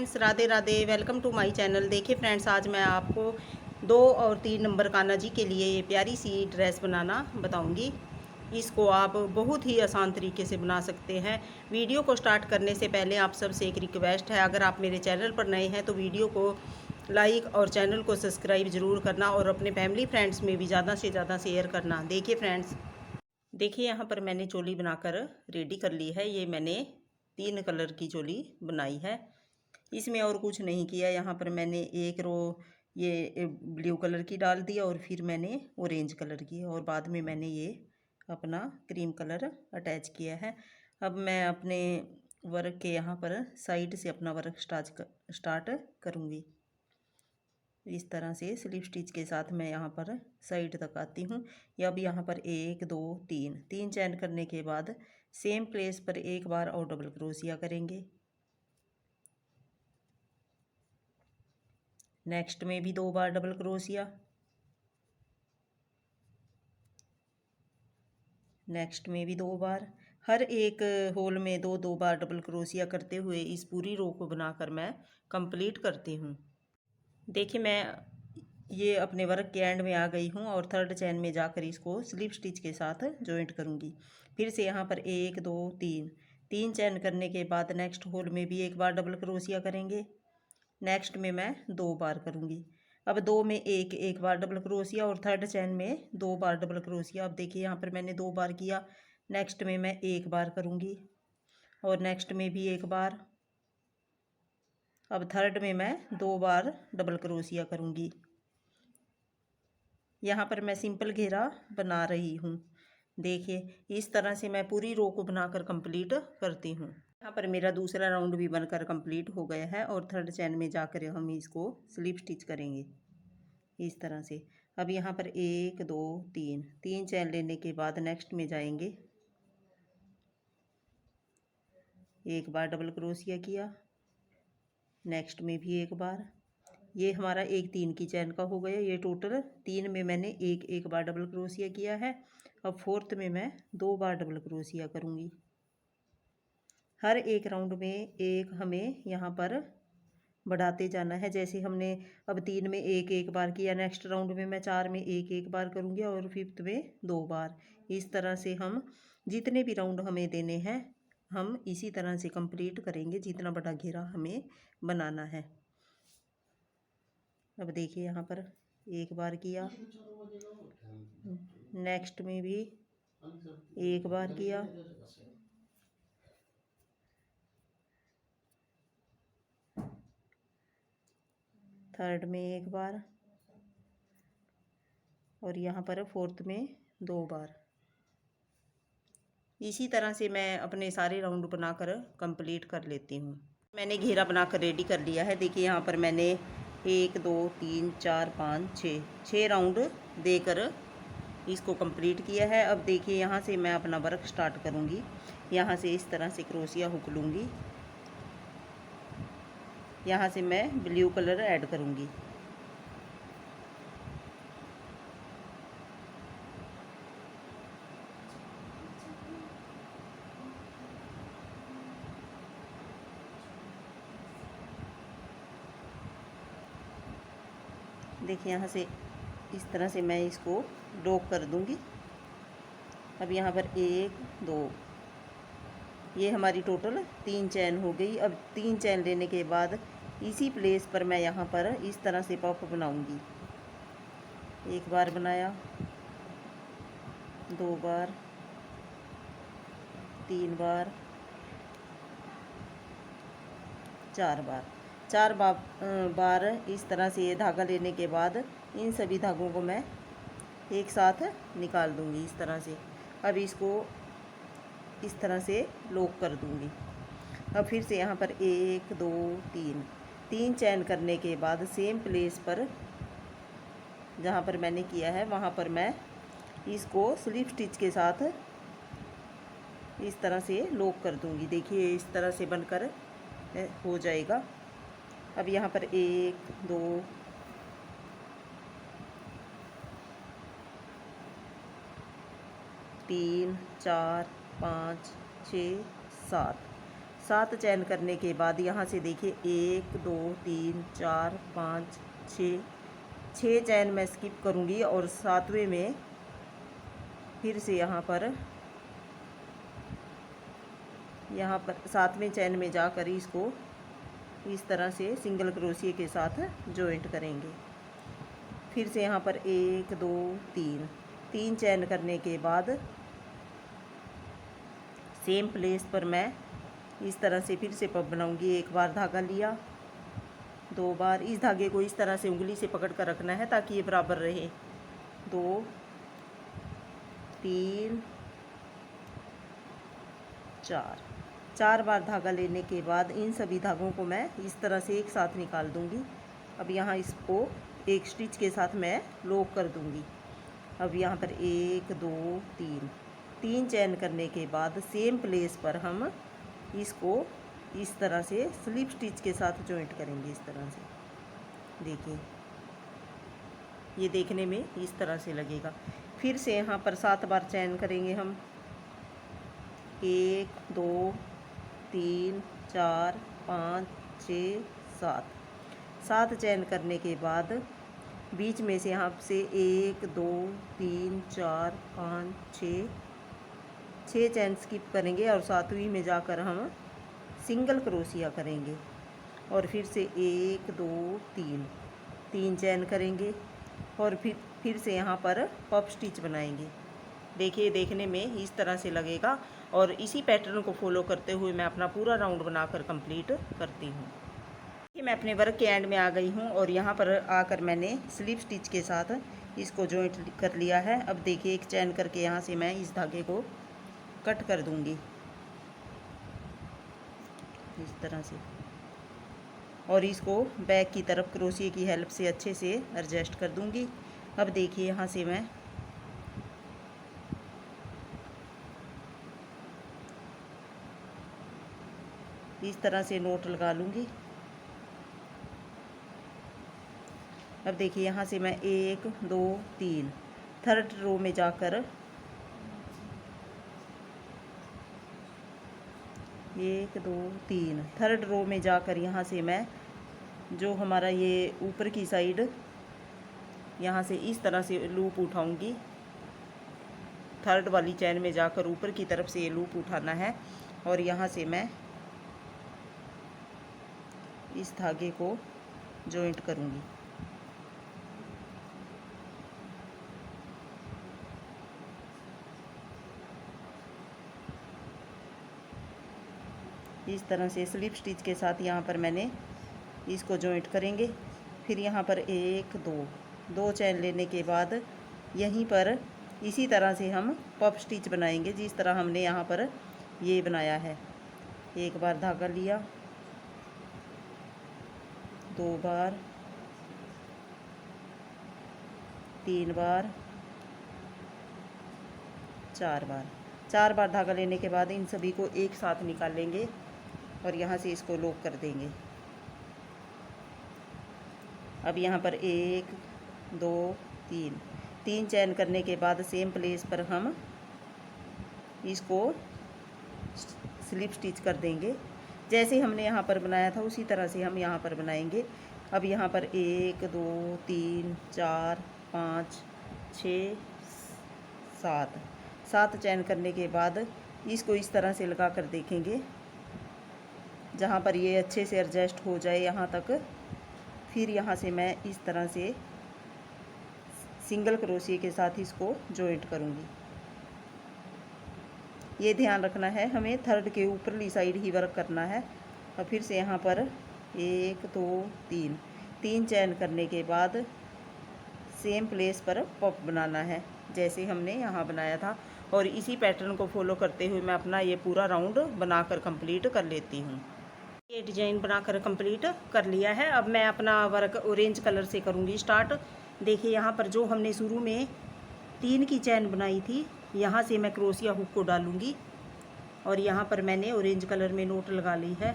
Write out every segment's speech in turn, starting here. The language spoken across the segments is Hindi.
Friends, Radhe Radhe. Welcome to my channel. देखिए फ्रेंड्स, आज मैं आपको 2 और 3 नंबर कान्हा जी के लिए ये प्यारी सी ड्रेस बनाना बताऊंगी। इसको आप बहुत ही आसान तरीके से बना सकते हैं। वीडियो को स्टार्ट करने से पहले आप सबसे एक रिक्वेस्ट है, अगर आप मेरे चैनल पर नए हैं तो वीडियो को लाइक और चैनल को सब्सक्राइब ज़रूर करना और अपने फैमिली फ्रेंड्स में भी ज़्यादा से ज़्यादा शेयर करना। देखिए फ्रेंड्स, देखिए यहाँ पर मैंने चोली बनाकर रेडी कर ली है। ये मैंने 3 कलर की चोली बनाई है। इसमें और कुछ नहीं किया। यहाँ पर मैंने एक रो ये ब्लू कलर की डाल दी और फिर मैंने ऑरेंज कलर की और बाद में मैंने ये अपना क्रीम कलर अटैच किया है। अब मैं अपने वर्क के यहाँ पर साइड से अपना वर्क स्टार्ट करूँगी। इस तरह से स्लिप स्टिच के साथ मैं यहाँ पर साइड तक आती हूँ। या अब यहाँ पर 1 2 3 चैन करने के बाद सेम प्लेस पर एक बार और डबल क्रोशिया करेंगे। नेक्स्ट में भी 2 बार डबल क्रोशिया, नेक्स्ट में भी 2 बार। हर एक होल में 2 बार डबल क्रोशिया करते हुए इस पूरी रो को बनाकर मैं कंप्लीट करती हूँ। देखिए मैं ये अपने वर्क के एंड में आ गई हूँ और थर्ड चैन में जाकर इसको स्लिप स्टिच के साथ जॉइंट करूँगी। फिर से यहाँ पर 1 2 3 चैन करने के बाद नेक्स्ट होल में भी एक बार डबल क्रोशिया करेंगे। नेक्स्ट में मैं 2 बार करूँगी। अब 2 में एक बार डबल क्रोशिया और थर्ड चैन में 2 बार डबल क्रोशिया। अब देखिए यहाँ पर मैंने 2 बार किया। नेक्स्ट में मैं 1 बार करूँगी और नेक्स्ट में भी 1 बार। अब थर्ड में मैं 2 बार डबल क्रोशिया करूँगी। यहाँ पर मैं सिंपल घेरा बना रही हूँ। देखिए इस तरह से मैं पूरी रो को बनाकर कंप्लीट करती हूँ। यहाँ पर मेरा दूसरा राउंड भी बनकर कंप्लीट हो गया है और थर्ड चैन में जाकर हम इसको स्लिप स्टिच करेंगे इस तरह से। अब यहाँ पर 1 2 3 चैन लेने के बाद नेक्स्ट में जाएंगे। एक बार डबल क्रोशिया किया, नेक्स्ट में भी एक बार। ये हमारा 1 3 की चैन का हो गया। ये टोटल 3 में मैंने एक बार डबल क्रोशिया किया है। अब फोर्थ में मैं 2 बार डबल क्रोशिया करूँगी। हर एक राउंड में एक हमें यहाँ पर बढ़ाते जाना है। जैसे हमने अब 3 में एक बार किया, नेक्स्ट राउंड में मैं 4 में एक बार करूँगी और फिफ्थ में 2 बार। इस तरह से हम जितने भी राउंड हमें देने हैं हम इसी तरह से कंप्लीट करेंगे, जितना बड़ा घेरा हमें बनाना है। अब देखिए यहाँ पर एक बार किया, नेक्स्ट में भी एक बार किया, थर्ड में एक बार और यहाँ पर फोर्थ में 2 बार। इसी तरह से मैं अपने सारे राउंड बनाकर कंप्लीट कर लेती हूँ। मैंने घेरा बनाकर रेडी कर लिया है। देखिए यहाँ पर मैंने 1 2 3 4 5 6 राउंड देकर इसको कंप्लीट किया है। अब देखिए यहाँ से मैं अपना वर्क स्टार्ट करूँगी। यहाँ से इस तरह से क्रोशिया हुक लूँगी। यहाँ से मैं ब्लू कलर ऐड करूँगी। देखिए यहाँ से इस तरह से मैं इसको लॉक कर दूँगी। अब यहाँ पर 1 2 ये हमारी टोटल 3 चैन हो गई। अब 3 चैन लेने के बाद इसी प्लेस पर मैं यहाँ पर इस तरह से पफ बनाऊँगी। एक बार बनाया, 2 बार, 3 बार, 4 बार। 4 बार इस तरह से ये धागा लेने के बाद इन सभी धागों को मैं एक साथ निकाल दूँगी इस तरह से। अब इसको इस तरह से लॉक कर दूँगी। अब फिर से यहाँ पर 1 2 3 चैन करने के बाद सेम प्लेस पर जहाँ पर मैंने किया है वहाँ पर मैं इसको स्लिप स्टिच के साथ इस तरह से लॉक कर दूँगी। देखिए इस तरह से बनकर हो जाएगा। अब यहाँ पर 1 2 3 4 5 6 7 7 चैन करने के बाद यहाँ से देखिए 1 2 3 4 5 6 चैन मैं स्किप करूँगी और 7वें में फिर से यहाँ पर 7वें चैन में जाकर इसको इस तरह से सिंगल क्रोशिया के साथ जॉइंट करेंगे। फिर से यहाँ पर 1 2 3 चैन करने के बाद सेम प्लेस पर मैं इस तरह से फिर से पब बनाऊंगी। एक बार धागा लिया, 2 बार इस धागे को इस तरह से उंगली से पकड़ कर रखना है ताकि ये बराबर रहे। 2 3 4 बार धागा लेने के बाद इन सभी धागों को मैं इस तरह से एक साथ निकाल दूंगी। अब यहाँ इसको एक स्टिच के साथ मैं लॉक कर दूंगी। अब यहाँ पर 1 2 3 चैन करने के बाद सेम प्लेस पर हम इसको इस तरह से स्लिप स्टिच के साथ जॉइंट करेंगे। इस तरह से देखिए, ये देखने में इस तरह से लगेगा। फिर से यहाँ पर 7 बार चैन करेंगे हम। 1 2 3 4 5 6 7 चैन करने के बाद बीच में से यहाँ से 1 2 3 4 5 6 चैन स्किप करेंगे और 7वीं में जाकर हम सिंगल क्रोशिया करेंगे और फिर से 1 2 3 चैन करेंगे और फिर से यहाँ पर पफ स्टिच बनाएंगे। देखिए, देखने में इस तरह से लगेगा और इसी पैटर्न को फॉलो करते हुए मैं अपना पूरा राउंड बनाकर कंप्लीट करती हूँ। मैं अपने वर्क के एंड में आ गई हूँ और यहाँ पर आकर मैंने स्लिप स्टिच के साथ इसको जॉइंट कर लिया है। अब देखिए, एक चैन करके यहाँ से मैं इस धागे को कट कर दूंगी इस तरह से और इसको बैक की तरफ क्रोशिया की हेल्प से अच्छे से एडजस्ट कर दूंगी। अब देखिए, यहाँ से मैं इस तरह से नोट लगा लूँगी। अब देखिए, यहाँ से मैं 1 2 3 थर्ड रो में जाकर 1 2 3 थर्ड रो में जाकर यहाँ से मैं जो हमारा ये ऊपर की साइड यहाँ से इस तरह से लूप उठाऊंगी। थर्ड वाली चैन में जाकर ऊपर की तरफ से ये लूप उठाना है और यहाँ से मैं इस धागे को जॉइंट करूँगी। इस तरह से स्लिप स्टिच के साथ यहाँ पर मैंने इसको जॉइंट करेंगे। फिर यहाँ पर 1 2 चैन लेने के बाद यहीं पर इसी तरह से हम पफ स्टिच बनाएंगे जिस तरह हमने यहाँ पर ये बनाया है। एक बार धागा लिया, 2 बार, 3 बार, 4 बार धागा लेने के बाद इन सभी को एक साथ निकाल लेंगे और यहाँ से इसको लॉक कर देंगे। अब यहाँ पर 1 2 3 चैन करने के बाद सेम प्लेस पर हम इसको स्लिप स्टिच कर देंगे। जैसे हमने यहाँ पर बनाया था उसी तरह से हम यहाँ पर बनाएंगे। अब यहाँ पर 1 2 3 4 5 6 7 चैन करने के बाद इसको इस तरह से लगा कर देखेंगे जहाँ पर ये अच्छे से एडजस्ट हो जाए यहाँ तक। फिर यहाँ से मैं इस तरह से सिंगल क्रोशिया के साथ इसको जॉइंट करूँगी। ये ध्यान रखना है, हमें थर्ड के ऊपरली साइड ही वर्क करना है। और फिर से यहाँ पर 1 2 3 चैन करने के बाद सेम प्लेस पर पफ बनाना है जैसे हमने यहाँ बनाया था और इसी पैटर्न को फॉलो करते हुए मैं अपना ये पूरा राउंड बनाकर कंप्लीट कर लेती हूँ। ये डिजाइन बनाकर कंप्लीट कर लिया है। अब मैं अपना वर्क ऑरेंज कलर से करूँगी स्टार्ट। देखिए, यहाँ पर जो हमने शुरू में 3 की चैन बनाई थी यहाँ से मैं क्रोशिया हुक को डालूँगी और यहाँ पर मैंने ऑरेंज कलर में नोट लगा ली है।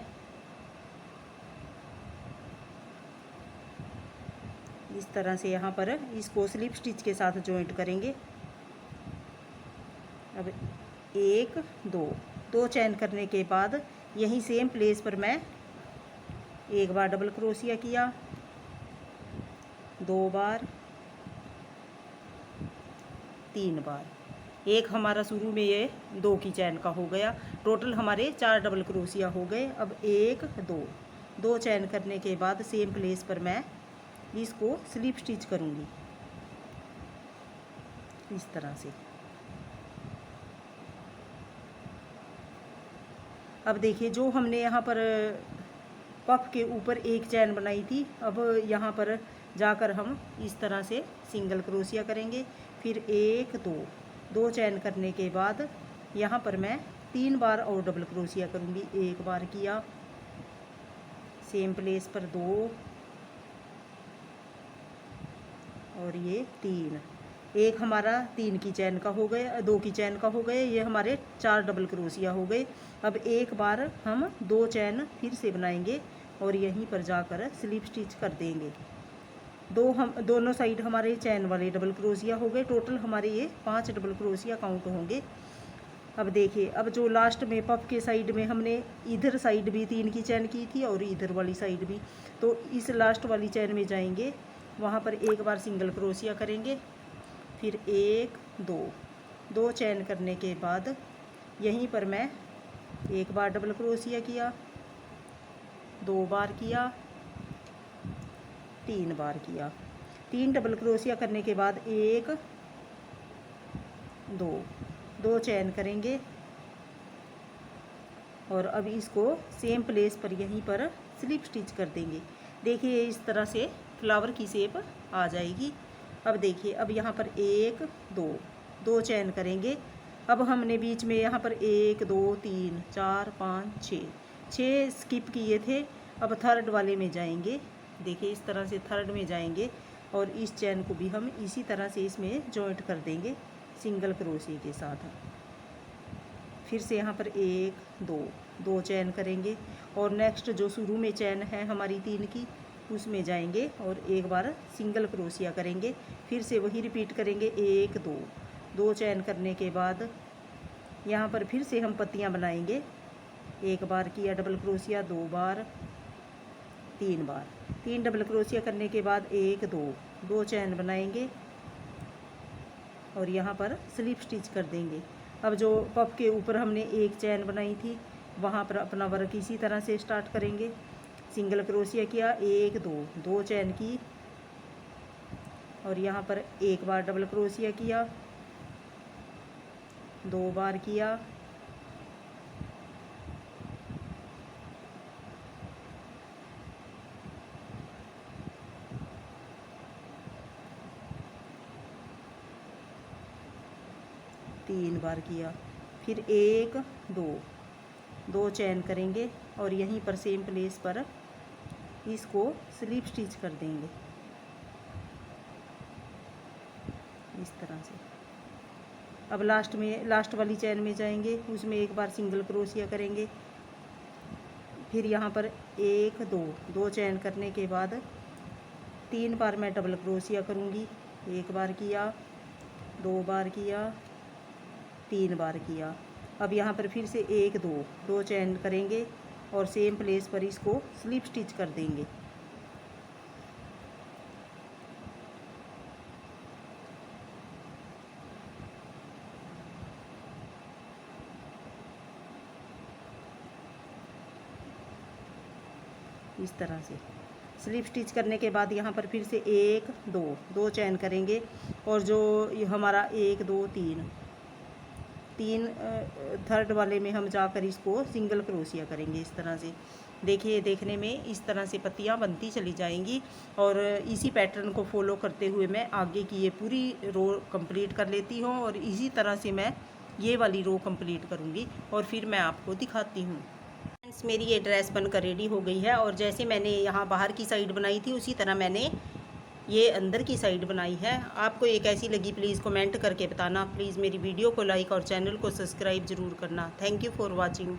इस तरह से यहाँ पर इसको स्लिप स्टिच के साथ जॉइंट करेंगे। अब 1 2 चैन करने के बाद यहीं सेम प्लेस पर मैं एक बार डबल क्रोशिया किया, 2 बार, 3 बार। एक हमारा शुरू में ये 2 की चैन का हो गया, टोटल हमारे 4 डबल क्रोशिया हो गए। अब 1 2 चैन करने के बाद सेम प्लेस पर मैं इसको स्लिप स्टिच करूँगी इस तरह से। अब देखिए जो हमने यहाँ पर पफ के ऊपर एक चैन बनाई थी, अब यहाँ पर जाकर हम इस तरह से सिंगल क्रोशिया करेंगे, फिर 1 2 चैन करने के बाद यहाँ पर मैं 3 बार और डबल क्रोशिया करूँगी। 1 बार किया, सेम प्लेस पर 2 और ये 3। एक हमारा 3 की चैन का हो गया, 2 की चैन का हो गए, ये हमारे 4 डबल क्रोशिया हो गए। अब एक बार हम 2 चैन फिर से बनाएंगे और यहीं पर जाकर स्लिप स्टिच कर देंगे। दोनों साइड हमारे चैन वाले डबल क्रोशिया हो गए, टोटल हमारे ये 5 डबल क्रोशिया काउंट होंगे। अब देखिए, अब जो लास्ट में पफ के साइड में हमने इधर साइड भी 3 की चैन की थी और इधर वाली साइड भी, तो इस लास्ट वाली चैन में जाएंगे, वहाँ पर एक बार सिंगल क्रोशिया करेंगे, फिर 1 2 चैन करने के बाद यहीं पर मैं एक बार डबल क्रोशिया किया, 2 बार किया, 3 बार किया। 3 डबल क्रोशिया करने के बाद 1 2 चैन करेंगे और अब इसको सेम प्लेस पर यहीं पर स्लिप स्टिच कर देंगे। देखिए इस तरह से फ्लावर की शेप आ जाएगी। अब देखिए, अब यहाँ पर 1 2 चैन करेंगे। अब हमने बीच में यहाँ पर 1 2 3 4 5 6 स्किप किए थे। अब थर्ड वाले में जाएंगे, देखिए इस तरह से थर्ड में जाएंगे और इस चैन को भी हम इसी तरह से इसमें जॉइंट कर देंगे सिंगल क्रोशिया के साथ। फिर से यहाँ पर 1 2 चैन करेंगे और नेक्स्ट जो शुरू में चैन है हमारी 3 की, उसमें जाएंगे और एक बार सिंगल क्रोशिया करेंगे। फिर से वही रिपीट करेंगे, 1 2 चैन करने के बाद यहाँ पर फिर से हम पत्तियाँ बनाएंगे। 1 बार किया डबल क्रोशिया, 2 बार, 3 बार। 3 डबल क्रोशिया करने के बाद 1 2 चैन बनाएंगे और यहाँ पर स्लिप स्टिच कर देंगे। अब जो पफ के ऊपर हमने एक चैन बनाई थी, वहाँ पर अपना वर्क इसी तरह से स्टार्ट करेंगे। सिंगल क्रोशिया किया, 1 2 चैन की और यहाँ पर एक बार डबल क्रोशिया किया, 2 बार किया, तीन बार किया, फिर 1 2 चैन करेंगे और यहीं पर सेम प्लेस पर इसको स्लिप स्टिच कर देंगे इस तरह से। अब लास्ट वाली चैन में जाएंगे, उसमें एक बार सिंगल क्रोशिया करेंगे, फिर यहाँ पर 1 2 चैन करने के बाद 3 बार मैं डबल क्रोशिया करूँगी। 1 बार किया, 2 बार किया, 3 बार किया। अब यहाँ पर फिर से 1 2 चैन करेंगे और सेम प्लेस पर इसको स्लिप स्टिच कर देंगे। इस तरह से स्लिप स्टिच करने के बाद यहाँ पर फिर से 1 2 चैन करेंगे और जो हमारा 1 2 3 थर्ड वाले में हम जाकर इसको सिंगल क्रोशिया करेंगे इस तरह से। देखिए देखने में इस तरह से पत्तियाँ बनती चली जाएंगी और इसी पैटर्न को फॉलो करते हुए मैं आगे की ये पूरी रो कंप्लीट कर लेती हूँ और इसी तरह से मैं ये वाली रो कंप्लीट करूँगी और फिर मैं आपको दिखाती हूँ। फ्रेंड्स, मेरी ये ड्रेस बनकर रेडी हो गई है और जैसे मैंने यहाँ बाहर की साइड बनाई थी उसी तरह मैंने ये अंदर की साइड बनाई है। आपको ये कैसी लगी प्लीज़ कमेंट करके बताना। प्लीज़ मेरी वीडियो को लाइक और चैनल को सब्सक्राइब ज़रूर करना। Thank you for watching.